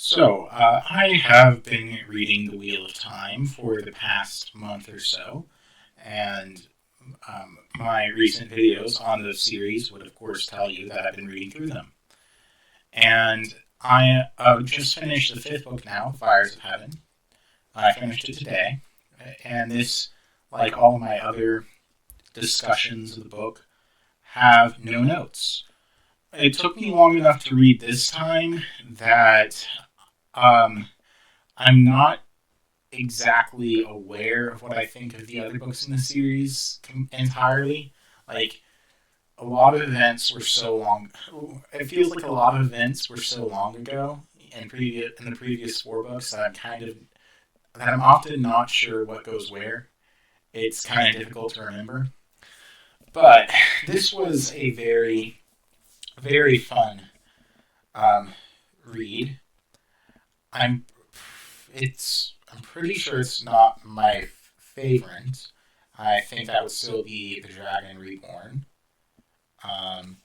I have been reading The Wheel of Time for the past month or so, and my recent videos on the series would, of course, tell you that I've been reading through them. And I just finished the fifth book now, Fires of Heaven. I finished it today, and this, like all of my other discussions of the book, have no notes. It took me long enough to read this time that um, I'm not exactly aware of what I think of the other books in the series entirely. Like, a lot of events were so long. It feels like a lot of events were so long ago in the previous four books that I'm often not sure what goes where. It's kind of difficult to remember. But this was a very fun um, read. I'm I'm pretty sure it's not my favorite. I think that would still be The Dragon Reborn. Um,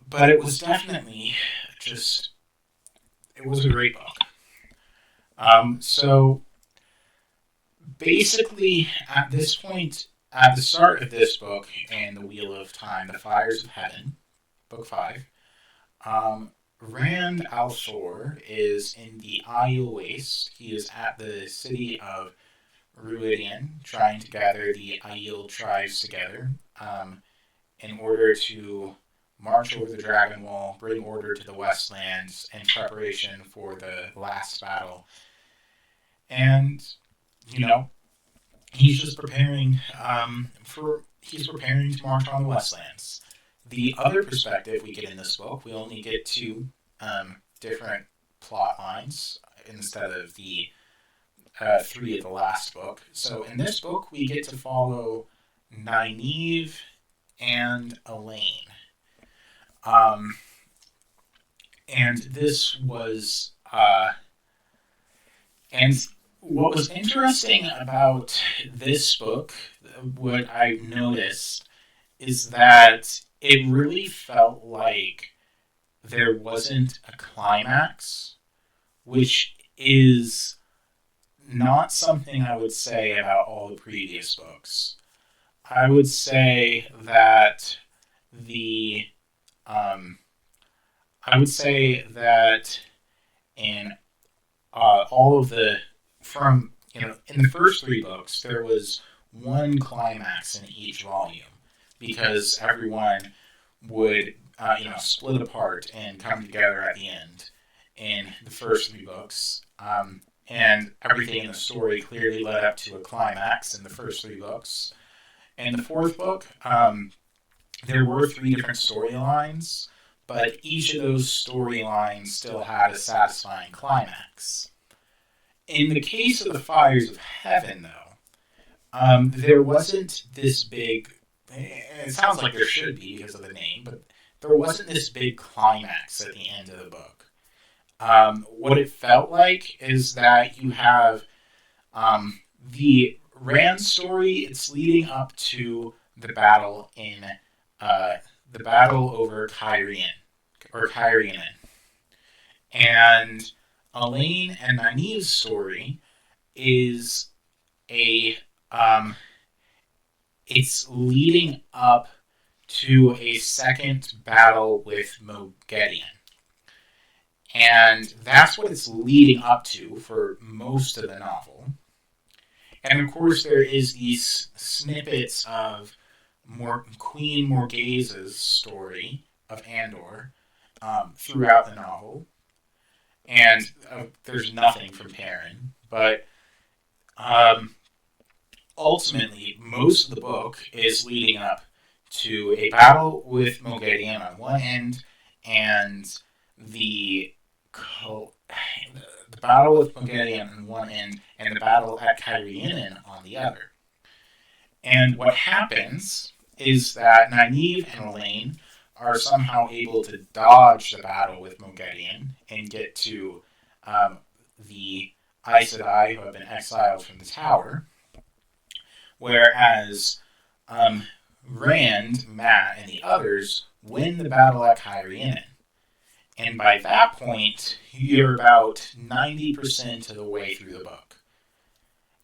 but it was definitely just it was a great book. So basically, at this point, at the start of this book and the Wheel of Time, the Fires of Heaven, book five, um, Rand al'Thor is in the Aiel Waste. He is at the city of Ruidian, trying to gather the Aiel tribes together in order to march over the Dragon Wall, bring order to the Westlands in preparation for the last battle. And, you know, he's just preparing he's preparing to march on the Westlands. The other perspective we get in this book, we only get two different plot lines instead of the three of the last book. So in this book, we get to follow Nynaeve and Elaine. Um, and this was, and what was interesting about this book, what I noticed, is that it really felt like there wasn't a climax, which is not something I would say about all the previous books. I would say that the I would say that in all of the from in the first three books there was one climax in each volume because everyone would split apart and come together at the end in the first three books. And everything in the story clearly led up to a climax in the first three books. In the fourth book, there were three different storylines, but each of those storylines still had a satisfying climax. In the case of the Fires of Heaven, though, there wasn't this big. It sounds like there should be because of the name, but there wasn't this big climax at the end of the book. What it felt like is that you have the Rand story. It's leading up to the battle in the battle over Cairhien, and Elaine and Nynaeve's story is a it's leading up to a second battle with Moghedien. And that's what it's leading up to for most of the novel. And of course, there is these snippets of Queen Morghase's story of Andor throughout the novel. And there's nothing from Perrin. But um, ultimately, most of the book is leading up to a battle with Moghedien on one end and the the battle with Moghedien on one end and the battle at Cairhien on the other. And what happens is that Nynaeve and Elaine are somehow able to dodge the battle with Moghedien and get to the Aes Sedai who have been exiled from the tower, whereas Rand, Mat, and the others win the battle at Cairhien. And by that point, you're about 90% of the way through the book.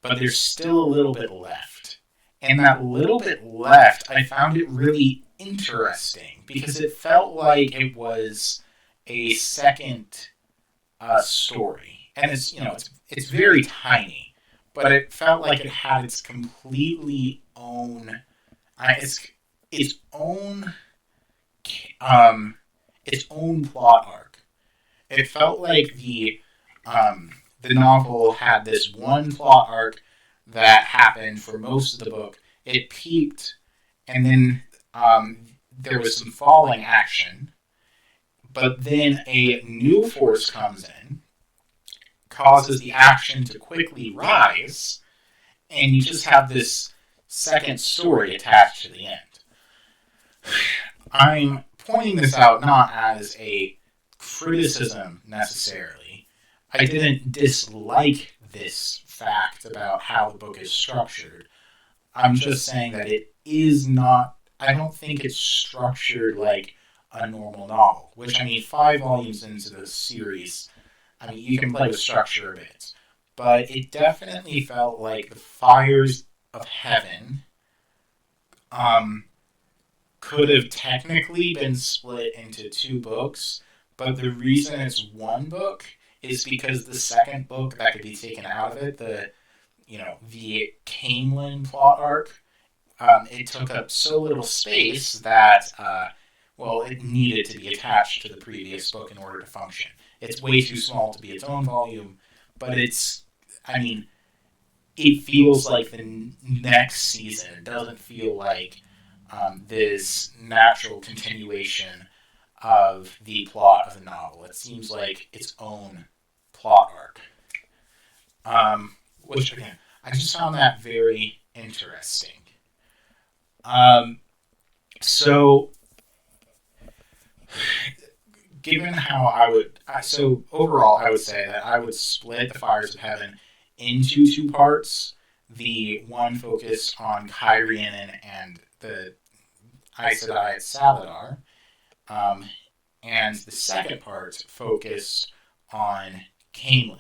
But there's still a little bit left. And that little bit left, I found it really interesting because it felt like it was a second story. And it's very tiny, but it felt like it had its completely own its own its own plot arc. It felt like the novel had this one plot arc that happened for most of the book. It peaked, and then there was some falling action, but then a new force comes in, causes the action to quickly rise, and you just have this second story attached to the end. I'm pointing this out not as a criticism necessarily. I didn't dislike this fact about how the book is structured. I'm just saying that it is not, I don't think it's structured like a normal novel, which, 5 volumes into the series, you can play with structure a bit. But it definitely felt like the Fires of Heaven could have technically been split into 2 books, but the reason it's 1 book is because the second book that could be taken out of it, the Caemlyn plot arc, it took up so little space that, it needed to be attached to the previous book in order to function. It's way too small to be its own volume, but it feels like the next season. It doesn't feel like this natural continuation of the plot of the novel. It seems like its own plot arc. Which, again, I just found that very interesting. So, given how overall, I would say that I would split the Fires of Heaven into 2 parts. The one focused on Cairhienin and the Aes Sedai at Salidar, and the second part focused on Caemlyn.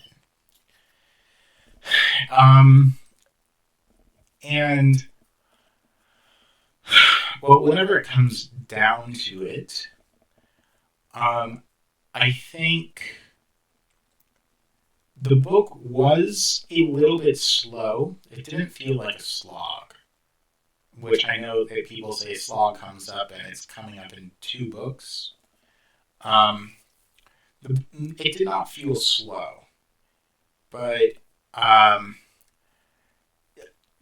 Whenever it comes down to it, I think the book was a little bit slow. It didn't feel like a slog, which I know that people say slog comes up and it's coming up in 2 books. It did not feel slow, but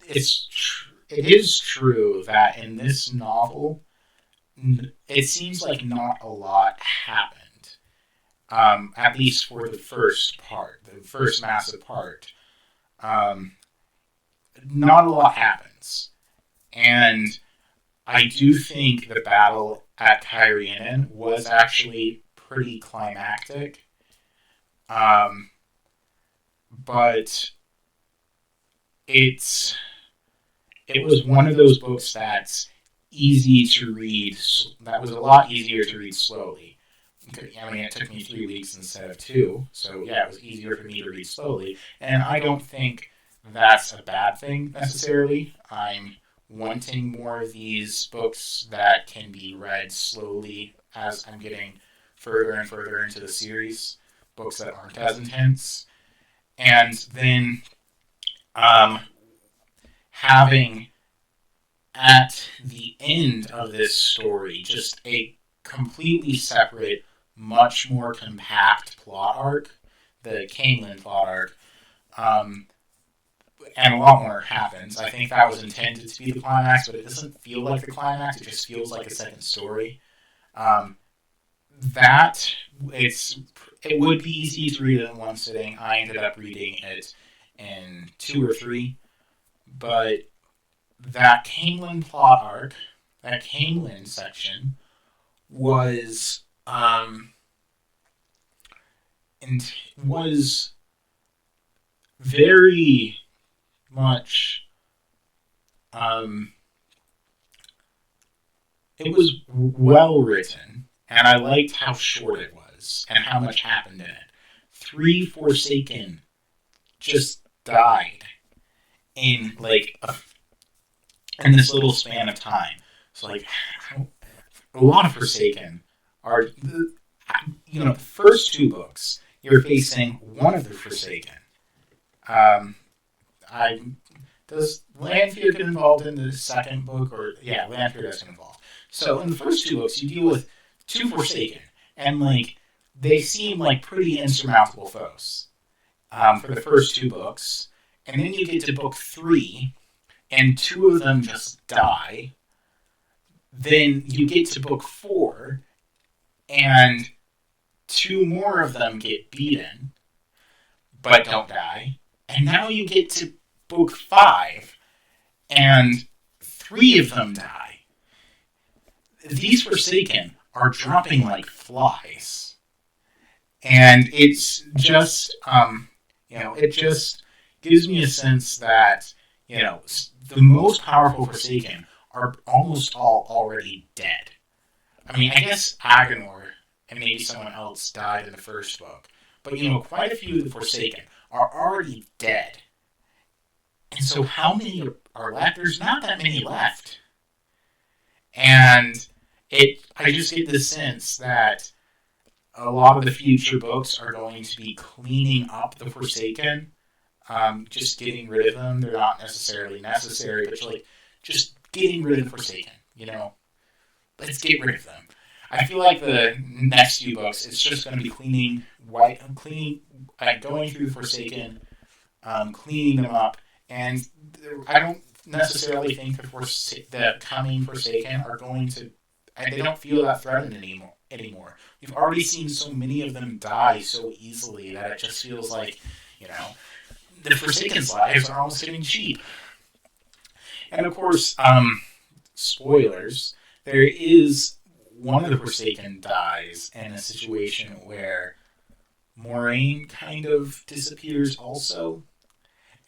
it is true that in this novel, it seems like not a lot happened. At least for the first part, the first massive part. Not a lot happens. And I do think the battle at Cairhienin was actually pretty climactic. But it was one of those books that's easy to read. That was a lot easier to read slowly. It took me 3 weeks instead of 2, so yeah, it was easier for me to read slowly. And I don't think that's a bad thing necessarily. I'm wanting more of these books that can be read slowly as I'm getting further and further into the series. Books that aren't as intense. And then having at the end of this story just a completely separate, much more compact plot arc, the Caemlyn plot arc, and a lot more happens. I think that was intended to be the climax, but it doesn't feel like the climax. It just feels like a second story. It would be easy to read it in one sitting. I ended up reading it in 2 or 3, but that Caemlyn plot arc, that Caemlyn section, was very much it was well written, and I liked how short it was. was and how much happened in it. 3 Forsaken just died in in this little span of time. So a lot of Forsaken are the first 2 books you're facing one of the Forsaken. I Does Lanfear get involved in the second book? Or yeah, Lanfear does get involved. So in the first 2 books, you deal with 2 Forsaken, and they seem like pretty insurmountable foes for the first 2 books, and then you get to book 3, and 2 of them just die. Then you get to book 4, and 2 more of them get beaten, but don't die. And now you get to book 5, and 3 of them die. These Forsaken are dropping like flies. And it's just, it just gives me a sense that, the most powerful Forsaken are almost all already dead. I mean, I guess Agenor and maybe someone else died in the first book. But, quite a few of the Forsaken are already dead. And so how many are left? There's not that many left. And I just get the sense that a lot of the future books are going to be cleaning up the Forsaken, just getting rid of them. They're not necessarily necessary, but just getting rid of the Forsaken. Let's get rid of them. I feel like the next few books, it's just going to be going through the Forsaken, cleaning them up, and I don't necessarily think the coming Forsaken are going to. They don't feel that threatened anymore. We've already seen so many of them die so easily that it just feels like, the Forsaken's lives are almost getting cheap. And of course, spoilers, there is one of the Forsaken dies in a situation where Moiraine kind of disappears also.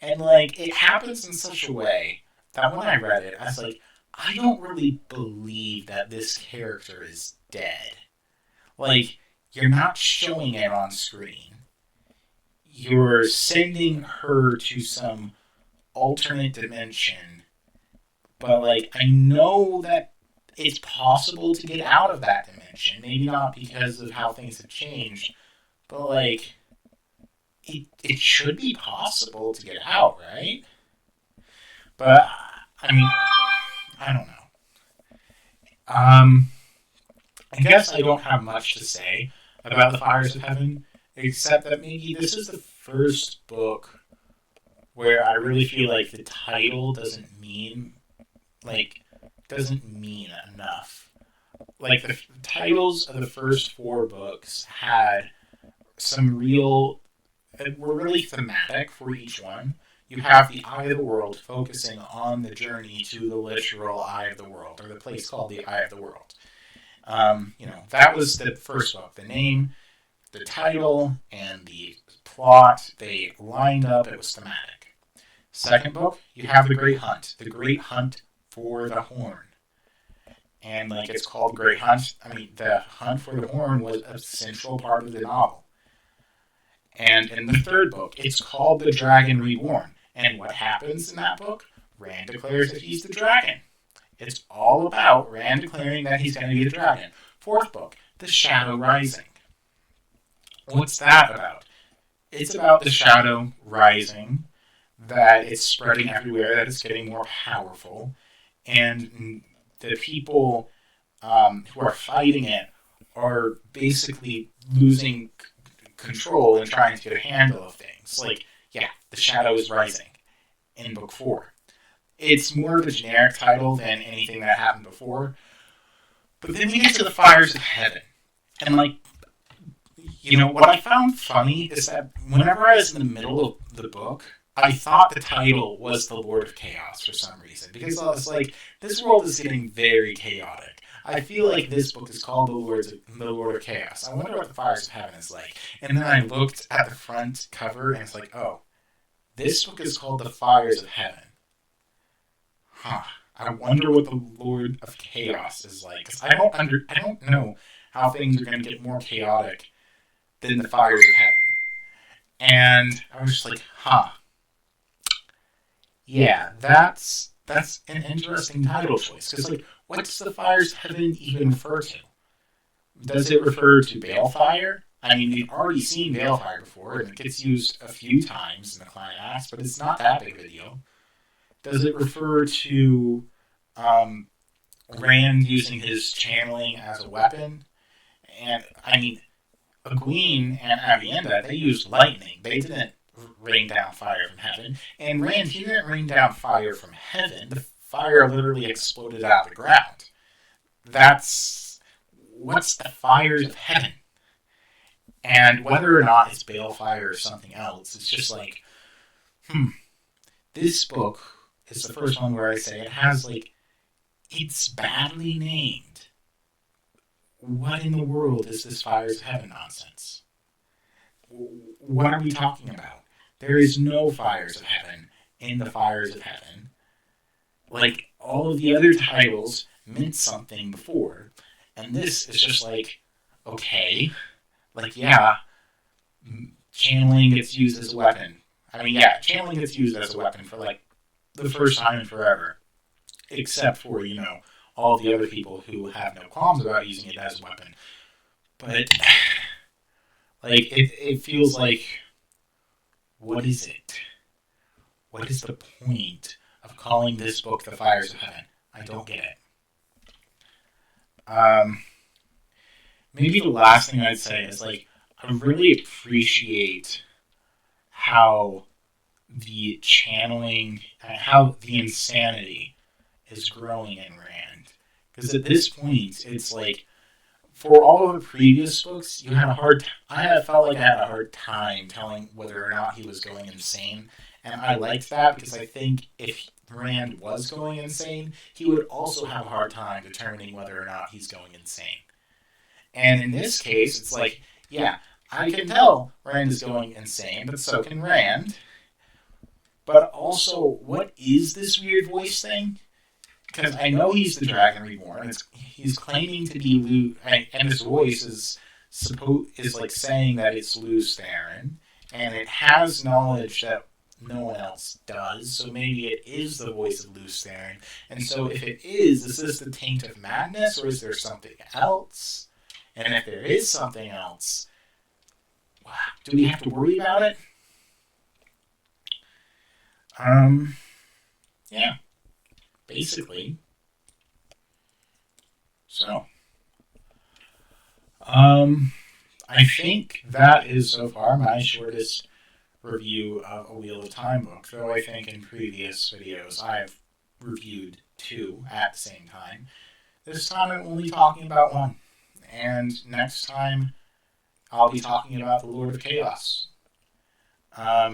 And it happens in such a way that when I read it, I was like, I don't really believe that this character is dead. You're not showing it on screen. You're sending her to some alternate dimension. But, I know that it's possible to get out of that dimension. Maybe not because of how things have changed, but, it should be possible to get out, right? But, I mean, I don't know. I guess I don't have much to say about the Fires of Heaven, except that maybe this is the first book where I really feel like the title doesn't mean enough. The titles of the first 4 books had were really thematic for each one. You have the Eye of the World focusing on the journey to the literal Eye of the World, or the place called the Eye of the World. That was the first book. The name, the title, and the plot, they lined up. It was thematic. Second book, you have the Great Hunt for the Horn. And it's called Great Hunt. I mean, the Hunt for the Horn was a central part of the novel. And in the third book, it's called The Dragon Reborn. And what happens in that book? Rand declares that he's the dragon. It's all about Rand declaring that he's going to be the dragon. Fourth book, The Shadow Rising. What's that about? It's about the shadow rising, that it's spreading everywhere, that it's getting more powerful, and the people who are fighting it are basically losing control and trying to get a handle of things. The shadow is rising in book 4. It's more of a generic title than anything that happened before. But then we get to the Fires of Heaven. And what I found funny is that whenever I was in the middle of the book, I thought the title was The Lord of Chaos for some reason. Because I was like, this world is getting very chaotic. I feel like this book is called The Lord of Chaos. I wonder what the Fires of Heaven is like. And then I looked at the front cover and it's like, oh, this book is called The Fires of Heaven. I wonder what the Lord of Chaos is like. Because I don't know how things are going to get more chaotic than the fires of heaven. And I was just like, huh. Yeah, that's an interesting title choice. Because, like, what does the fires of heaven even refer to? Does it refer to Balefire? I mean, we've already seen Balefire before, and it gets used a few times in the climax, but it's not that big of a deal. Does it refer to Rand using his channeling as a weapon? And, I mean, Egwene and Aviendha, they used lightning. They didn't rain down fire from heaven. And Rand, he didn't rain down fire from heaven. The fire literally exploded out of the ground. What's the fires of heaven? And whether or not it's Balefire or something else, it's just like, this book is the first one where I say it has, like, it's badly named. What in the world is this fires of heaven nonsense? What are we talking about? There is no fires of heaven in the fires of heaven. Like, all of the other titles meant something before, and this is just like, okay, like, yeah, channeling gets used as a weapon. I mean, yeah, channeling gets used as a weapon for, like, the first time in forever, except for, all the other people who have no qualms about using it as a weapon. But, like, it feels like, what is it? What is the point of calling this book The Fires of Heaven? I don't get it. Maybe the last thing I'd say is, like, I really appreciate how the channeling, how the insanity is growing in Rand. Because at this point, it's like, for all of the previous books, I felt like I had a hard time telling whether or not he was going insane. And I liked that because I think if Rand was going insane, he would also have a hard time determining whether or not he's going insane. And in this case, it's like, yeah, I can tell Rand is going insane, but so can Rand. But also, what is this weird voice thing? Because I know he's the Dragon Reborn. He's claiming to be Lews, and his voice is like saying that it's Lews Therin, and it has knowledge that no one else does. So maybe it is the voice of Lews Therin. And so if it is this the taint of madness, or is there something else? And if there is something else, do we have to worry about it? Yeah. Basically. So, I think that is so far my shortest review of A Wheel of Time book, though I think in previous videos I've reviewed 2 at the same time. This time I'm only talking about 1, and next time I'll be talking about The Lord of Chaos. Yeah.